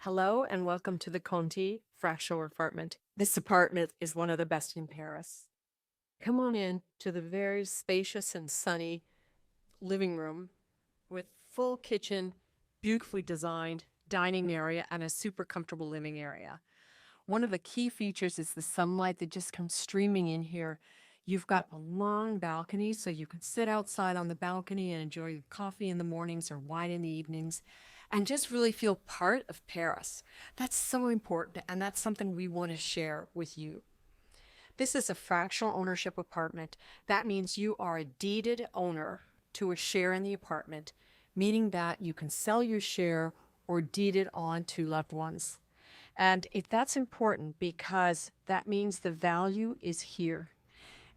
Hello and welcome to the Conti fractional apartment. This apartment is one of the best in Paris. Come on in to the very spacious and sunny living room with full kitchen, beautifully designed dining area, and a super comfortable living area. One of the key features is the sunlight that just comes streaming in here. You've got a long balcony, so you can sit outside on the balcony and enjoy your coffee in the mornings or wine in the evenings and just really feel part of Paris. That's so important, and that's something we want to share with you. This is a fractional ownership apartment. That means you are a deeded owner to a share in the apartment, meaning that you can sell your share or deed it on to loved ones. And that's important because that means the value is here.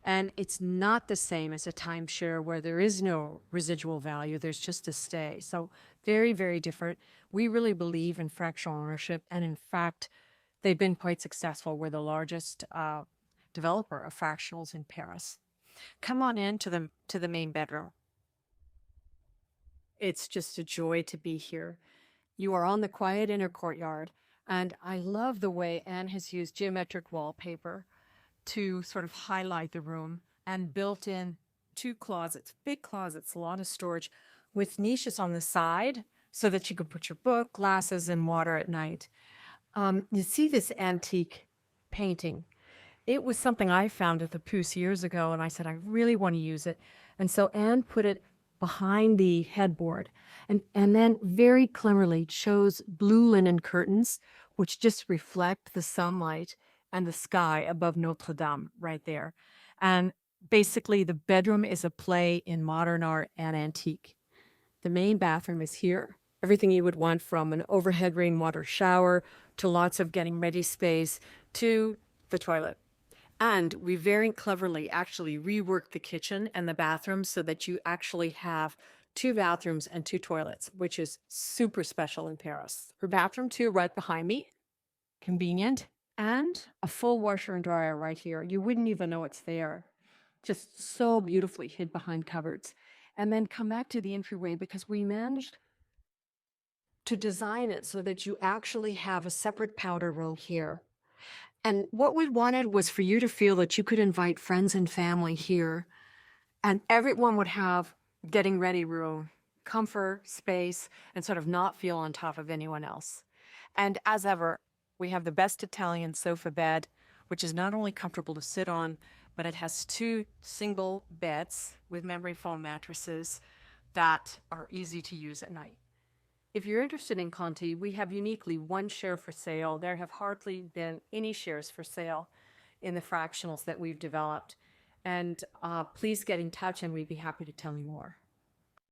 And it's not the same as a timeshare where there is no residual value. There's just a stay. So very, very different. We really believe in fractional ownership. And in fact, they've been quite successful. We're the largest developer of fractionals in Paris. Come on in to the main bedroom. It's just a joy to be here. You are on the quiet inner courtyard. And I love the way Anne has used geometric wallpaper to sort of highlight the room and built in two closets, big closets, a lot of storage with niches on the side so that you can put your book, glasses, and water at night. You see this antique painting. It was something I found at the Pouce years ago, and I said, I really want to use it. And so Anne put it behind the headboard and then very cleverly chose blue linen curtains, which just reflect the sunlight and the sky above Notre Dame right there. And basically the bedroom is a play in modern art and antique. The main bathroom is here. Everything you would want, from an overhead rainwater shower to lots of getting ready space to the toilet. And we very cleverly actually reworked the kitchen and the bathroom so that you actually have two bathrooms and two toilets, which is super special in Paris. Her bathroom too, right behind me. Convenient. And a full washer and dryer right here. You wouldn't even know it's there. Just so beautifully hid behind cupboards. And then come back to the entryway because we managed to design it so that you actually have a separate powder room here. And what we wanted was for you to feel that you could invite friends and family here, and everyone would have getting ready room, comfort, space, and sort of not feel on top of anyone else. And as ever, we have the best Italian sofa bed, which is not only comfortable to sit on, but it has two single beds with memory foam mattresses that are easy to use at night. If you're interested in Conti, we have uniquely one share for sale. There have hardly been any shares for sale in the fractionals that we've developed. And please get in touch and we'd be happy to tell you more.